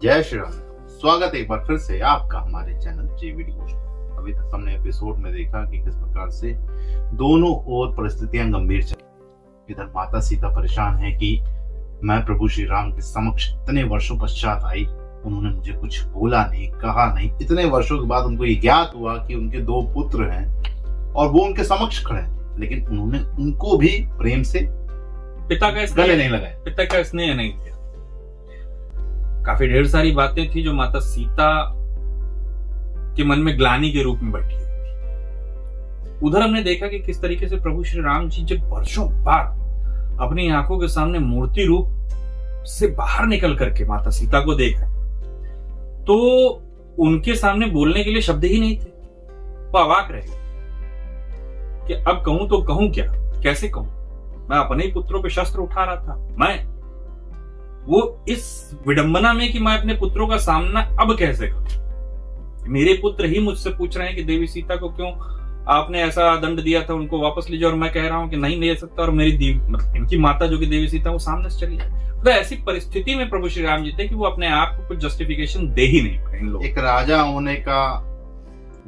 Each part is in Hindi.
जय श्री राम। स्वागत है एक बार फिर से आपका हमारे चैनल जेवीडी गोष्ट। अभी तक हमने एपिसोड में देखा कि किस प्रकार से दोनों ओर परिस्थितियां गंभीर चली। इधर माता सीता परेशान है कि मैं प्रभु श्री राम के समक्ष इतने वर्षों पश्चात आई, उन्होंने मुझे कुछ बोला नहीं, कहा नहीं। इतने वर्षों के बाद उनको ये ज्ञात हुआ कि उनके दो पुत्र हैं और वो उनके समक्ष खड़े हैं, लेकिन उन्होंने उनको भी प्रेम से पिता का गले नहीं लगाए, पिता का स्नेह नहीं किया। काफी ढेर सारी बातें थी जो माता सीता के मन में ग्लानि के रूप में बैठी थी। उधर हमने देखा कि किस तरीके से प्रभु श्री राम जी जब वर्षों बाद अपनी आंखों के सामने मूर्ति रूप से बाहर निकल करके माता सीता को देख रहे, तो उनके सामने बोलने के लिए शब्द ही नहीं थे। वो अवाक रहे कि अब कहूं तो कहूं क्या, कैसे कहूं। मैं अपने ही पुत्रों पे शस्त्र उठा रहा था, मैं वो इस विडंबना में कि मैं अपने पुत्रों का सामना अब कैसे करूं। मेरे पुत्र ही मुझसे पूछ रहे हैं कि देवी सीता को क्यों आपने ऐसा दंड दिया था, उनको वापस लीजिए, और मैं कह रहा हूं कि नहीं ले सकता, और मेरी इनकी माता जो कि देवी सीता वो सामने से चली जाए। तो ऐसी परिस्थिति में प्रभु श्री राम जी थे कि वो अपने आप को कुछ जस्टिफिकेशन दे ही नहीं पाए इन लोगों। एक राजा होने का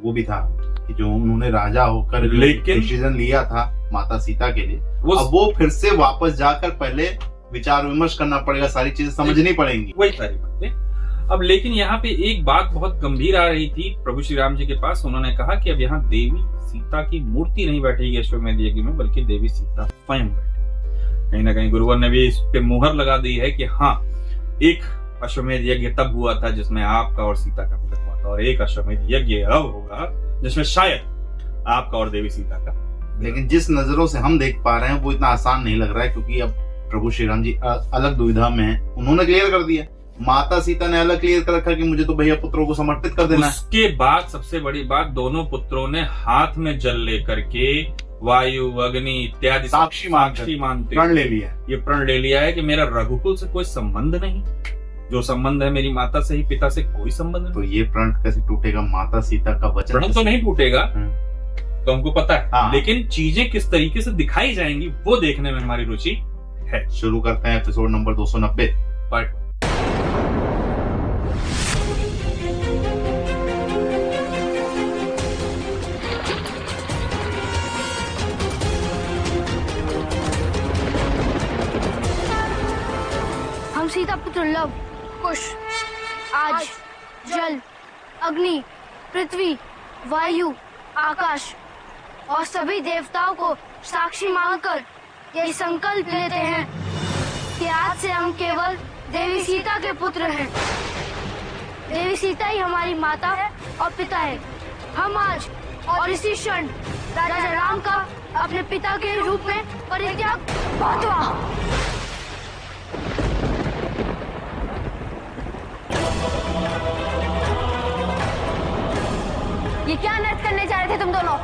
वो भी था कि जो उन्होंने राजा होकर लेकिन डिसीजन लिया था माता सीता के लिए, अब वो फिर से वापस जाकर पहले विचार विमर्श करना पड़ेगा, सारी चीजें समझनी पड़ेंगी, वही सारी बातें। अब लेकिन यहाँ पे एक बात बहुत गंभीर आ रही थी प्रभु श्री राम जी के पास। उन्होंने कहा कि अब यहाँ देवी सीता की मूर्ति नहीं बैठेगी अश्वमेध यज्ञ में, बल्कि देवी सीता स्वयं बैठेगी। कहीं ना कहीं गुरुवर ने भी इस पे मुहर लगा दी है कि हाँ, एक अश्वमेध यज्ञ तब हुआ था जिसमें आपका और सीता का मिलन हुआ था, और एक अश्वमेध यज्ञ अब होगा जिसमें शायद आपका और देवी सीता का। लेकिन जिस नजरों से हम देख पा रहे हैं वो इतना आसान नहीं लग रहा है, क्योंकि अब प्रभु श्री राम जी अलग दुविधा में हैं। उन्होंने क्लियर कर दिया, माता सीता ने अलग क्लियर कर रखा कि मुझे तो भैया पुत्रों को समर्पित कर देना है। उसके बाद सबसे बड़ी बात, दोनों पुत्रों ने हाथ में जल लेकर के वायु अग्नि इत्यादि साक्षी मानते प्रण ले लिया। ये प्रण ले लिया है कि मेरा रघुकुल से कोई संबंध नहीं, जो संबंध है मेरी माता से ही, पिता से कोई संबंध नहीं। तो ये प्रण कैसे टूटेगा? माता सीता का वचन प्रण तो नहीं टूटेगा, तो हमको पता है। हाँ। लेकिन चीजें किस तरीके से दिखाई जाएंगी वो देखने में हमारी रुचि है। शुरू करते हैं एपिसोड नंबर 290 पार्ट। हम सीता पुत्र लव, कुश, आज, जल, अग्नि, पृथ्वी, वायु, आकाश और सभी देवताओं को साक्षी मानकर यही संकल्प लेते हैं कि आज से हम केवल देवी सीता के पुत्र हैं। देवी सीता ही हमारी माता है और पिता है। हम आज और इसी क्षण राजा राम का अपने पिता के रूप में परित्याग पातवा। ये क्या नृत्य करने जा रहे थे तुम दोनों?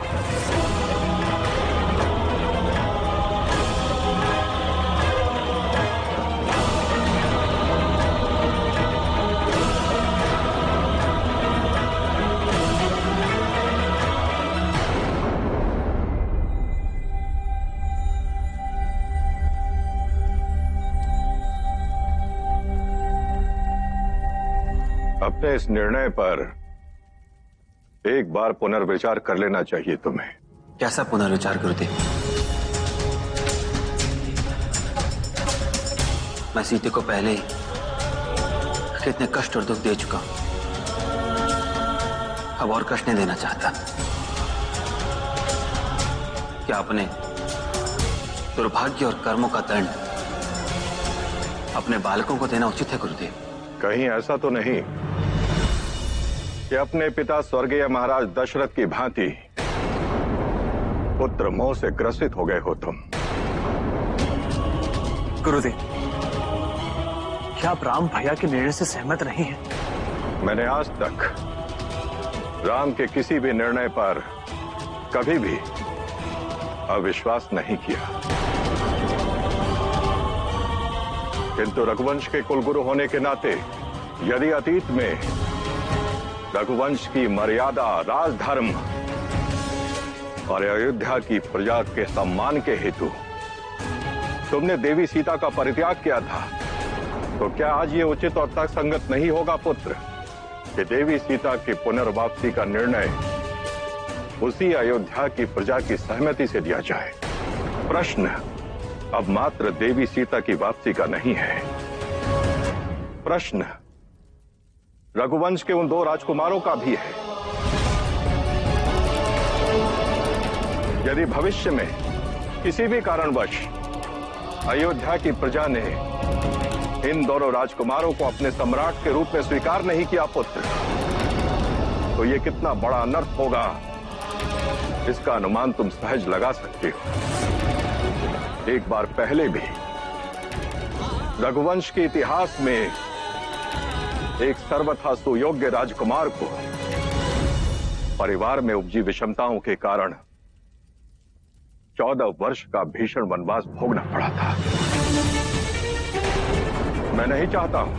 अपने इस निर्णय पर एक बार पुनर्विचार कर लेना चाहिए तुम्हें। कैसा पुनर्विचार गुरुदेव? मैं सीते को पहले ही कितने कष्ट और दुख दे चुका हूं, अब और कष्ट नहीं देना चाहता। क्या अपने दुर्भाग्य और कर्मों का दंड अपने बालकों को देना उचित है गुरुदेव? कहीं ऐसा तो नहीं कि अपने पिता स्वर्गीय महाराज दशरथ की भांति पुत्र मोह से ग्रसित हो गए हो तुम? गुरुदेव, क्या आप राम भैया के निर्णय से सहमत नहीं हैं? मैंने आज तक राम के किसी भी निर्णय पर कभी भी अविश्वास नहीं किया, किंतु रघुवंश के कुलगुरु होने के नाते यदि अतीत में रघुवंश की मर्यादा, राजधर्म और अयोध्या की प्रजा के सम्मान के हेतु तुमने देवी सीता का परित्याग किया था, तो क्या आज ये उचित और तर्कसंगत नहीं होगा पुत्र कि देवी सीता की पुनर्वापसी का निर्णय उसी अयोध्या की प्रजा की सहमति से दिया जाए? प्रश्न अब मात्र देवी सीता की वापसी का नहीं है, प्रश्न रघुवंश के उन 2 राजकुमारों का भी है। यदि भविष्य में किसी भी कारणवश अयोध्या की प्रजा ने इन दोनों राजकुमारों को अपने सम्राट के रूप में स्वीकार नहीं किया पुत्र, तो यह कितना बड़ा अनर्थ होगा इसका अनुमान तुम सहज लगा सकते हो। एक बार पहले भी रघुवंश के इतिहास में एक सर्वथा सुयोग्य राजकुमार को परिवार में उपजी विषमताओं के कारण 14 वर्ष का भीषण वनवास भोगना पड़ा था। मैं नहीं चाहता हूं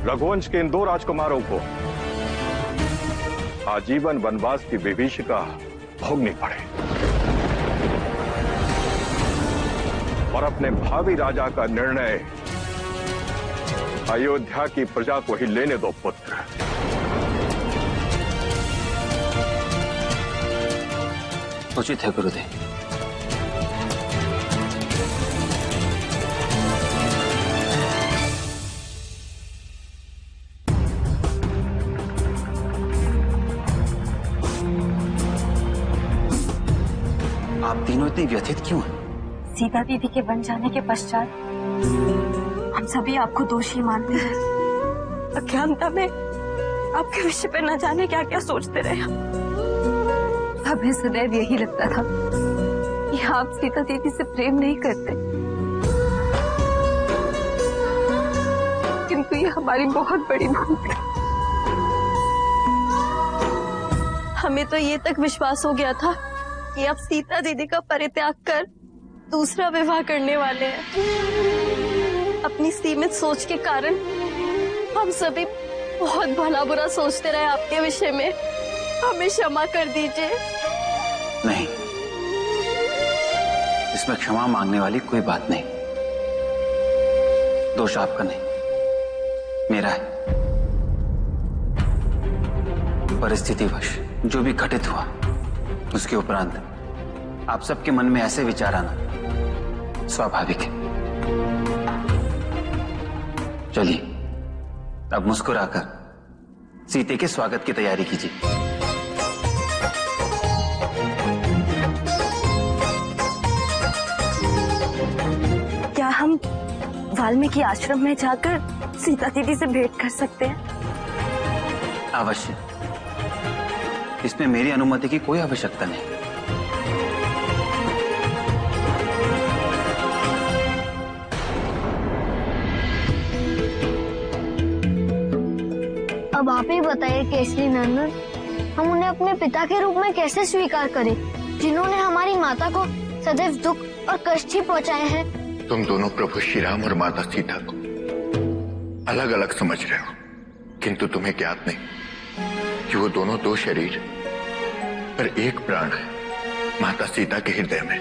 रघुवंश के इन 2 राजकुमारों को आजीवन वनवास की विभीषिका भोगनी पड़े और अपने भावी राजा का निर्णय अयोध्या की प्रजा को ही लेने दो पुत्र। उचित है गुरुदेव। आप तीनों इतने व्यथित क्यों हैं? सीता दीदी के बन जाने के पश्चात हम सभी आपको दोषी मानते हैं। अज्ञानता में आपके विषय पे न जाने क्या क्या सोचते रहे। हमें सदैव यही लगता था कि आप सीता दीदी से प्रेम नहीं करते, किंतु ये हमारी बहुत बड़ी भूल है। हमें तो ये तक विश्वास हो गया था कि आप सीता दीदी का परित्याग कर दूसरा विवाह करने वाले हैं। अपनी सीमित सोच के कारण हम सभी बहुत भला बुरा सोचते रहे आपके विषय में। हमें क्षमा कर दीजिए। नहीं, इसमें क्षमा मांगने वाली कोई बात नहीं। दोष आपका नहीं, मेरा है। परिस्थितिवश जो भी घटित हुआ उसके उपरांत आप सबके मन में ऐसे विचार आना स्वाभाविक है। चलिए अब मुस्कुराकर सीते के स्वागत की तैयारी कीजिए। क्या हम वाल्मीकि आश्रम में जाकर सीता दीदी से भेंट कर सकते हैं? अवश्य, इसमें मेरी अनुमति की कोई आवश्यकता नहीं। अब आप ही बताइए केसरी नंदन, हम उन्हें अपने पिता के रूप में कैसे स्वीकार करें, जिन्होंने हमारी माता को सदैव दुख और कष्ट ही पहुंचाए हैं। तुम दोनों प्रभु श्री राम और माता सीता को अलग अलग समझ रहे हो, किंतु तुम्हें ज्ञात नहीं कि वो दोनों 2 शरीर पर एक प्राण है माता सीता के हृदय में।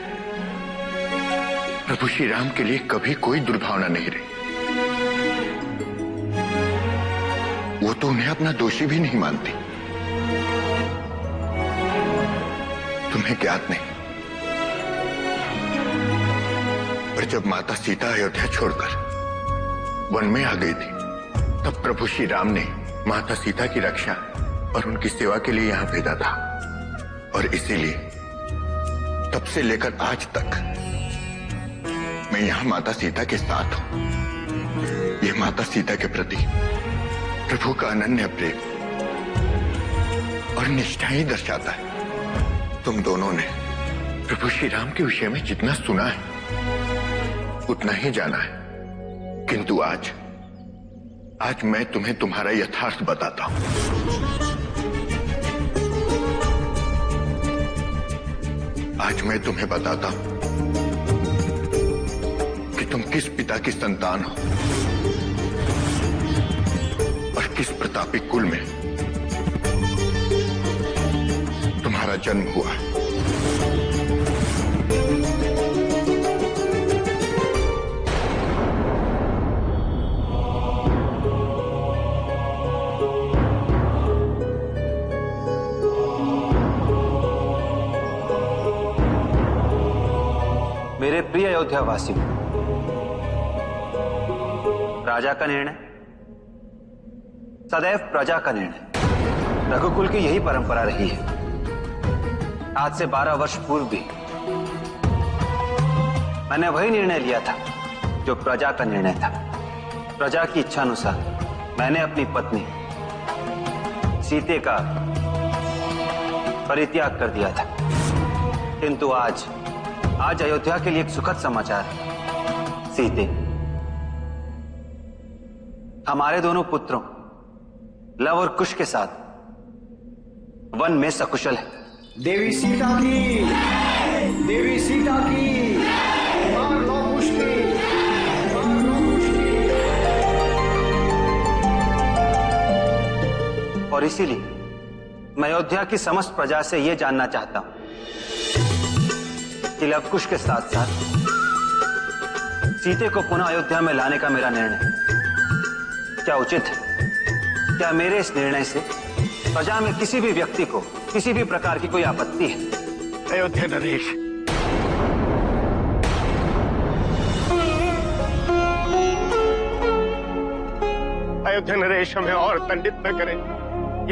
प्रभु श्री राम के लिए कभी कोई दुर्भावना नहीं रही। वो तो उन्हें अपना दोषी भी नहीं मानती। तुम्हें ज्ञात नहीं, पर जब माता सीता अयोध्या छोड़कर वन में आ गई थी, तब प्रभु श्री राम ने माता सीता की रक्षा और उनकी सेवा के लिए यहां भेजा था। और इसीलिए तब से लेकर आज तक मैं यहां माता सीता के साथ हूं। यह माता सीता के प्रति प्रभु का अनन्य प्रेम और निष्ठा ही दर्शाता है। तुम दोनों ने प्रभु श्री राम के विषय में जितना सुना है उतना ही जाना है, किंतु आज मैं तुम्हें तुम्हारा यथार्थ बताता हूं। आज मैं तुम्हें बताता हूं कि तुम किस पिता की संतान हो और किस प्रतापी कुल में तुम्हारा जन्म हुआ। प्रिय अयोध्या वासियों, राजा का निर्णय सदैव प्रजा का निर्णय। रघुकुल की यही परंपरा रही है। आज से 12 वर्ष पूर्व भी मैंने वही निर्णय लिया था जो प्रजा का निर्णय था। प्रजा की इच्छा अनुसार मैंने अपनी पत्नी सीते का परित्याग कर दिया था। किंतु आज अयोध्या के लिए एक सुखद समाचार है। सीते हमारे दोनों पुत्रों लव और कुश के साथ वन में सकुशल है। देवी सीता की, देवी सीता की, मार लो कुश की, मार लो कुश की। और इसीलिए मैं अयोध्या की समस्त प्रजा से यह जानना चाहता हूं कि लवकुश के साथ साथ सीते को पुनः अयोध्या में लाने का मेरा निर्णय क्या उचित है? क्या मेरे इस निर्णय से प्रजा में किसी भी व्यक्ति को किसी भी प्रकार की कोई आपत्ति है? अयोध्या नरेश, अयोध्या नरेश, हमें और दंडित न करें।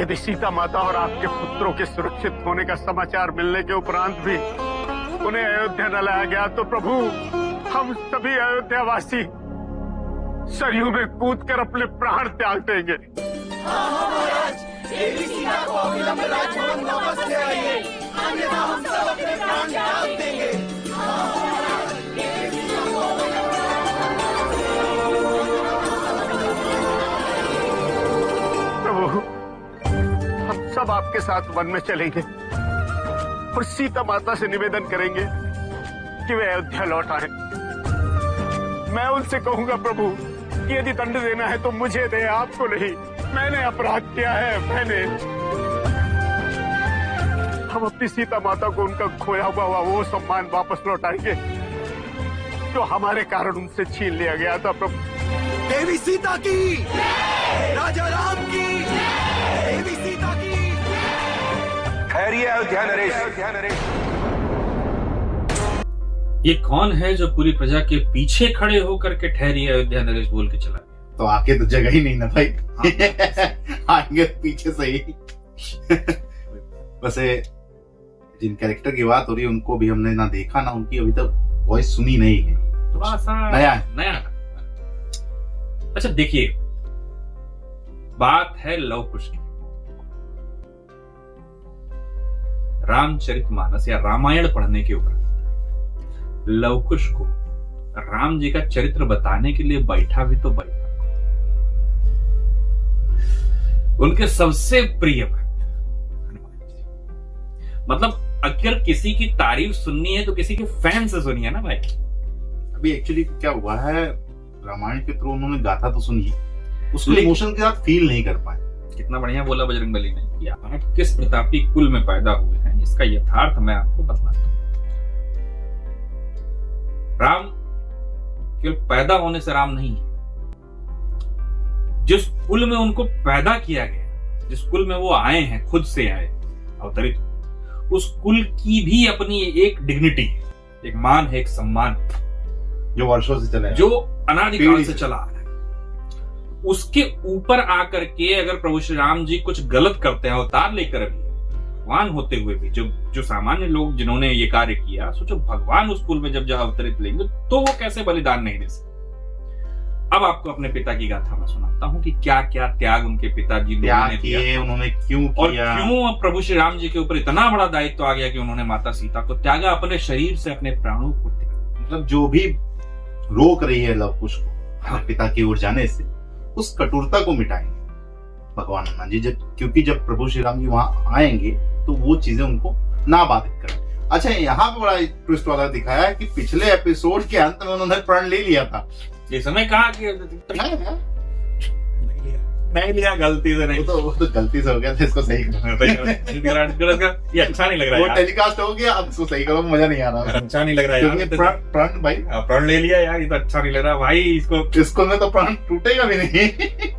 यदि सीता माता और आपके पुत्रों के सुरक्षित होने का समाचार मिलने के उपरांत भी उन्हें अयोध्या न लाया गया तो प्रभु, हम सभी अयोध्यावासी सरयू में कूदकर अपने प्राण त्याग देंगे। देवी सीता को अविलंब राजभवन वापस ले आइए, अन्यथा हम सब अपने प्राण त्याग देंगे। प्रभु, हम सब आपके साथ वन में चलेंगे और सीता माता से निवेदन करेंगे कि वे अयोध्या लौट आए। मैं उनसे कहूंगा प्रभु कि यदि दंड देना है तो मुझे दे, आपको नहीं। मैंने अपराध किया है, मैंने। हम अपनी सीता माता को उनका खोया हुआ वो सम्मान वापस लौटाएंगे जो हमारे कारण उनसे छीन लिया गया था प्रभु। देवी सीता की, राजा राम की, देवी सीता की। ठहरिए अयोध्या नरेश। ये कौन है जो पूरी प्रजा के पीछे खड़े होकर के ठहरी अयोध्या नरेश बोल के चला गया? तो आके तो जगह ही नहीं ना भाई। आएंगे पीछे से ही। वैसे जिन कैरेक्टर की बात हो रही है उनको भी हमने ना देखा ना उनकी अभी तक वॉइस सुनी नहीं है। थोड़ा सा नया। अच्छा देखिए, बात है लव कुश की। रामचरितमानस या रामायण पढ़ने के ऊपर लवकुश को राम जी का चरित्र बताने के लिए बैठा भी तो बैठा उनके सबसे प्रिय भक्त हनुमान जी। मतलब अगर किसी की तारीफ सुननी है तो किसी के फैन से सुनिए ना भाई। अभी एक्चुअली क्या हुआ है, रामायण के थ्रू उन्होंने गाथा तो सुनी, उसको इमोशन के साथ फील नहीं कर पाए। कितना बढ़िया बोला बजरंगबली ने कि आप किस प्रतापी कुल में पैदा हुए हैं, इसका यथार्थ मैं आपको बतलाता हूं। राम केवल पैदा होने से राम नहीं है, जिस कुल में उनको पैदा किया गया, जिस कुल में वो आए हैं, खुद से आए अवतरित, उस कुल की भी अपनी एक डिग्निटी, एक मान है, एक सम्मान जो वर्षों से चला है, जो अनादिकाल से चला आ रहा है। उसके ऊपर आकर के अगर प्रभु श्री राम जी कुछ गलत करते हैं, अवतार लेकर भी, भगवान होते हुए भी, जो सामान्य लोग जिन्होंने ये कार्य किया, सोचो भगवान उस कुल में जब अवतरित लेंगे तो वो कैसे बलिदान नहीं दे सकते। अब आपको अपने पिता की गाथा मैं सुनाता हूँ कि क्या क्या त्याग उनके पिताजी ने दिया, उन्होंने क्यों किया, और क्यों प्रभु श्री राम जी के ऊपर इतना बड़ा दायित्व आ गया कि उन्होंने माता सीता को त्यागा, अपने शरीर से अपने प्राणों को त्यागा। मतलब जो भी रोक रही है लव कुश को अपने पिता की ओर जाने से, उस कटुरता को मिटाएंगे भगवान हनुमान जी। क्योंकि जब प्रभु श्री राम जी वहां आएंगे तो वो चीजें उनको ना बाधित करें। अच्छा, यहाँ पे बड़ा ट्विस्ट वाला दिखाया है कि पिछले एपिसोड के अंत में उन्होंने प्रण ले लिया था। ये समय कहा कि नहीं लिया, गलती से नहीं। वो तो गलती से हो गया था, इसको सही करो। ये अच्छा नहीं लग रहा है, वो टेलीकास्ट हो गया, अब इसको सही करो, मजा नहीं आ रहा, अच्छा नहीं लग रहा है। प्रण भाई, प्रण ले लिया यार, ये तो अच्छा नहीं लग रहा भाई। इसको में तो प्रण टूटेगा भी नहीं।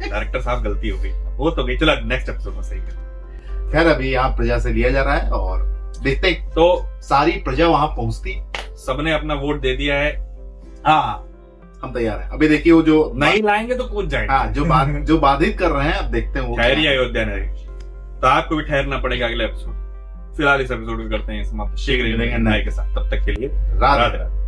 डायरेक्टर साहब गलती हो गई, वो तो गई, चलो नेक्स्ट एपिसोड में सही कर। खैर अभी यहाँ प्रजा से लिया जा रहा है और देखते तो सारी प्रजा वहां पहुंचती, सबने अपना वोट दे दिया है। हाँ हम तैयार हैं। अभी देखिए वो जो नहीं लाएंगे तो कूद जाएंगे। हाँ जो बाधित कर रहे हैं, अब देखते हैं वो ठहरी अयोध्या ने, तो आपको भी ठहरना पड़ेगा अगले एपिसोड। फिलहाल इस एपिसोड को करते हैं समाप्त शीघ्र ही मिलेंगे नए के साथ, तब तक के लिए राधे राधे।